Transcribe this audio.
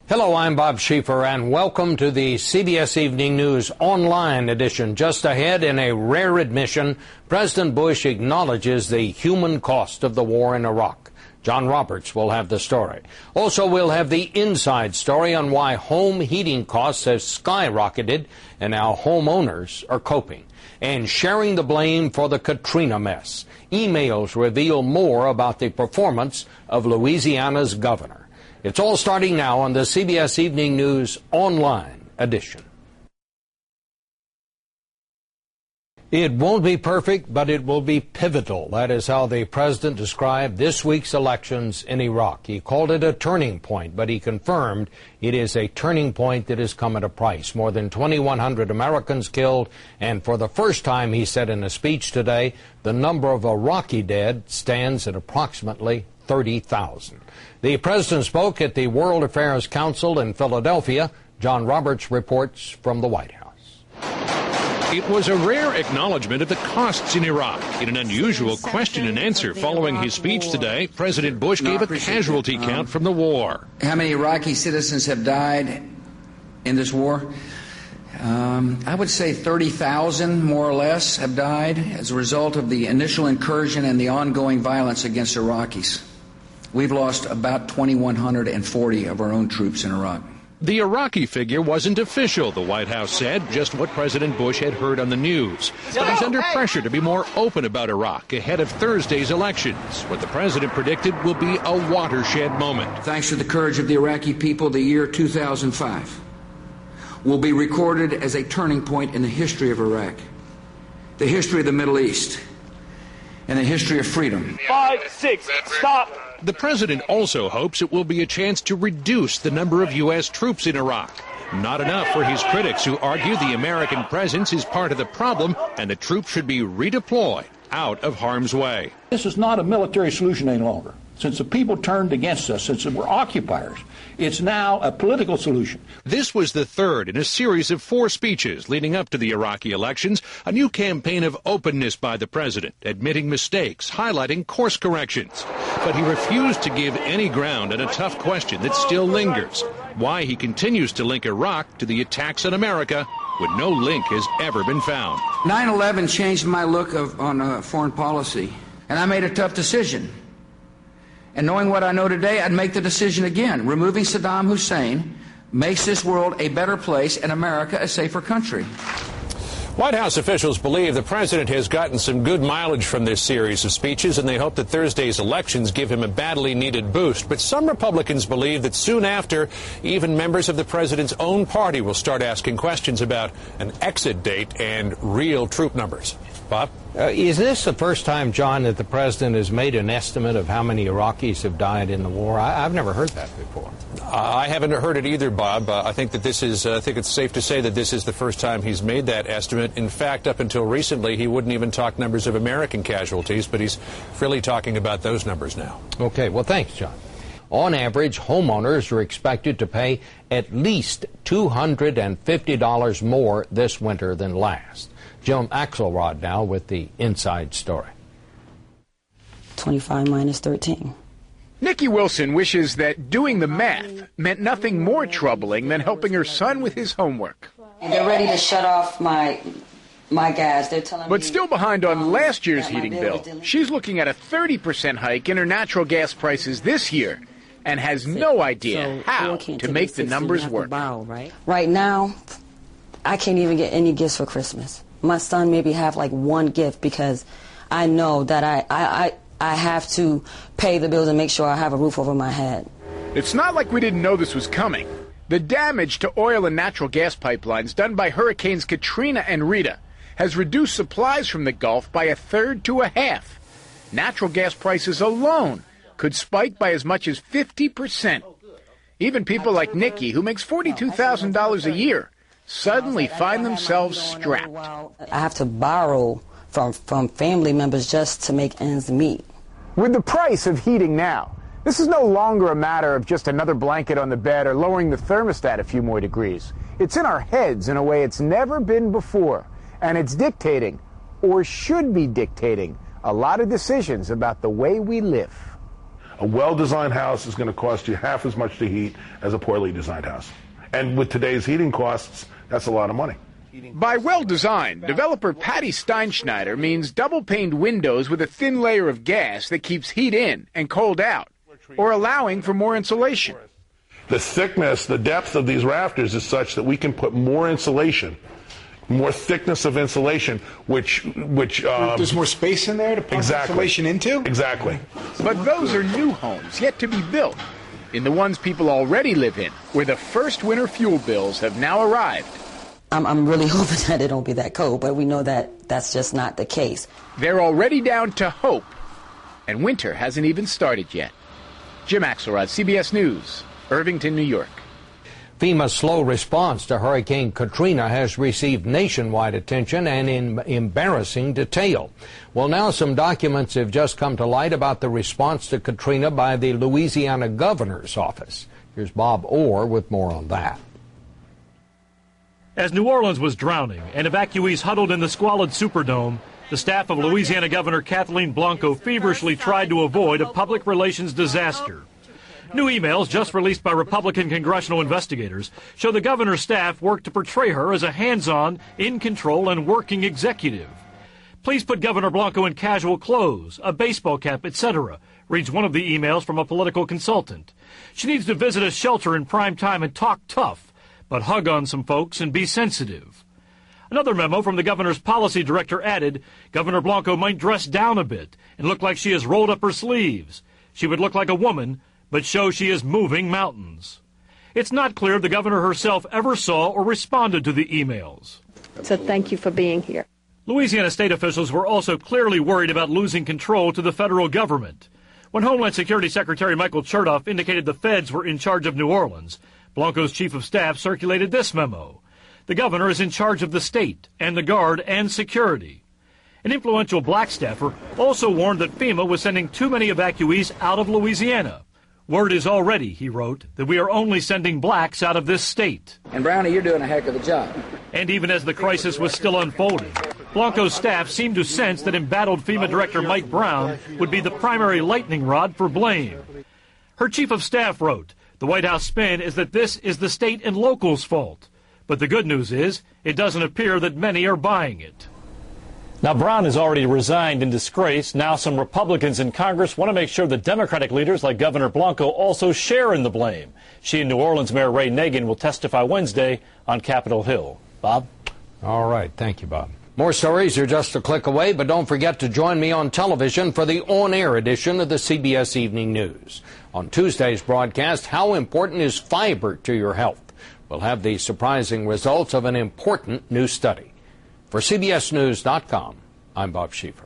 Hello, I'm Bob Schieffer, and welcome to the CBS Evening News online edition. Just ahead, in a rare admission, President Bush acknowledges the human cost of the war in Iraq. John Roberts will have the story. Also, we'll have the inside story on why home heating costs have skyrocketed and how homeowners are coping. And sharing the blame for the Katrina mess. Emails reveal more about the performance of Louisiana's governor. It's all starting now on the CBS Evening News online edition. It won't be perfect, but it will be pivotal. That is how the president described this week's elections in Iraq. He called it a turning point, but he confirmed it is a turning point that has come at a price. More than 2,100 Americans killed, and for the first time, he said in a speech today, the number of Iraqi dead stands at approximately 30,000. The president spoke at the World Affairs Council in Philadelphia. John Roberts reports from the White House. It was a rare acknowledgement of the costs in Iraq. In an unusual question and answer following his speech today, President Bush gave a casualty count from the war. How many Iraqi citizens have died in this war? I would say 30,000, more or less, have died as a result of the initial incursion and the ongoing violence against Iraqis. We've lost about 2,140 of our own troops in Iraq. The Iraqi figure wasn't official, the White House said, just what President Bush had heard on the news. But he's under pressure to be more open about Iraq ahead of Thursday's elections. What the president predicted will be a watershed moment. Thanks to the courage of the Iraqi people, the year 2005 will be recorded as a turning point in the history of Iraq, the history of the Middle East, and the history of freedom. 5, 6, stop. The president also hopes it will be a chance to reduce the number of U.S. troops in Iraq. Not enough for his critics, who argue the American presence is part of the problem and the troops should be redeployed out of harm's way. This is not a military solution any longer. Since the people turned against us, since we're occupiers, it's now a political solution. This was the third in a series of 4 speeches leading up to the Iraqi elections, a new campaign of openness by the president, admitting mistakes, highlighting course corrections. But he refused to give any ground on a tough question that still lingers, why he continues to link Iraq to the attacks on America when no link has ever been found. 9/11 changed my look on foreign policy, and I made a tough decision. And knowing what I know today, I'd make the decision again. Removing Saddam Hussein makes this world a better place and America a safer country. White House officials believe the president has gotten some good mileage from this series of speeches, and they hope that Thursday's elections give him a badly needed boost. But some Republicans believe that soon after, even members of the president's own party will start asking questions about an exit date and real troop numbers. Bob? Is this the first time, John, that the president has made an estimate of how many Iraqis have died in the war? I've never heard that before. I haven't heard it either, Bob. I think that this is, I think it's safe to say that this is the first time he's made that estimate. In fact, up until recently, he wouldn't even talk numbers of American casualties, but he's freely talking about those numbers now. Okay, well, thanks, John. On average, homeowners are expected to pay at least $250 more this winter than last. Jim Axelrod now with the inside story. 25 minus 13. Nikki Wilson wishes that doing the math meant nothing more troubling than helping her son with his homework. And they're ready to shut off my gas. They're telling me. But still behind on last year's heating bill. She's looking at a 30% hike in her natural gas prices this year and has no idea how to make the numbers work. Right now, I can't even get any gifts for Christmas. My son maybe have like one gift because I know that I have to pay the bills and make sure I have a roof over my head. It's not like we didn't know this was coming. The damage to oil and natural gas pipelines done by Hurricanes Katrina and Rita has reduced supplies from the Gulf by 1/3 to 1/2. Natural gas prices alone could spike by as much as 50%. Even people like Nikki, who makes $42,000 a year, suddenly find themselves strapped. I have to borrow from family members just to make ends meet. With the price of heating now, this is no longer a matter of just another blanket on the bed or lowering the thermostat a few more degrees. It's in our heads in a way it's never been before, and it's dictating, or should be dictating, a lot of decisions about the way we live. A well-designed house is going to cost you half as much to heat as a poorly designed house. And with today's heating costs, that's a lot of money. By well-designed, developer Patty Steinschneider means double-paned windows with a thin layer of gas that keeps heat in and cold out, or allowing for more insulation. The thickness, the depth of these rafters is such that we can put more insulation, more thickness of insulation, which there's more space in there to put insulation into? Exactly. But those are new homes yet to be built. In the ones people already live in, where the first winter fuel bills have now arrived. I'm really hoping that it don't be that cold, but we know that that's just not the case. They're already down to hope, and winter hasn't even started yet. Jim Axelrod, CBS News, Irvington, New York. FEMA's slow response to Hurricane Katrina has received nationwide attention and in embarrassing detail. Well, now some documents have just come to light about the response to Katrina by the Louisiana governor's office. Here's Bob Orr with more on that. As New Orleans was drowning and evacuees huddled in the squalid Superdome, the staff of Louisiana Governor Kathleen Blanco feverishly tried to avoid a public relations disaster. New emails just released by Republican congressional investigators show the governor's staff worked to portray her as a hands-on, in-control, and working executive. Please put Governor Blanco in casual clothes, a baseball cap, etc., reads one of the emails from a political consultant. She needs to visit a shelter in prime time and talk tough, but hug on some folks and be sensitive. Another memo from the governor's policy director added, Governor Blanco might dress down a bit and look like she has rolled up her sleeves. She would look like a woman, but show she is moving mountains. It's not clear the governor herself ever saw or responded to the emails. So thank you for being here. Louisiana state officials were also clearly worried about losing control to the federal government. When Homeland Security Secretary Michael Chertoff indicated the feds were in charge of New Orleans, Blanco's chief of staff circulated this memo. The governor is in charge of the state and the guard and security. An influential black staffer also warned that FEMA was sending too many evacuees out of Louisiana. Word is already, he wrote, that we are only sending blacks out of this state. And Brownie, you're doing a heck of a job. And even as the crisis was still unfolding, Blanco's staff seemed to sense that embattled FEMA Director Mike Brown would be the primary lightning rod for blame. Her chief of staff wrote, the White House spin is that this is the state and locals' fault. But the good news is, it doesn't appear that many are buying it. Now, Brown has already resigned in disgrace. Now some Republicans in Congress want to make sure that Democratic leaders like Governor Blanco also share in the blame. She and New Orleans Mayor Ray Nagin will testify Wednesday on Capitol Hill. Bob? All right. Thank you, Bob. More stories are just a click away, but don't forget to join me on television for the on-air edition of the CBS Evening News. On Tuesday's broadcast, how important is fiber to your health? We'll have the surprising results of an important new study. For CBSNews.com, I'm Bob Schieffer.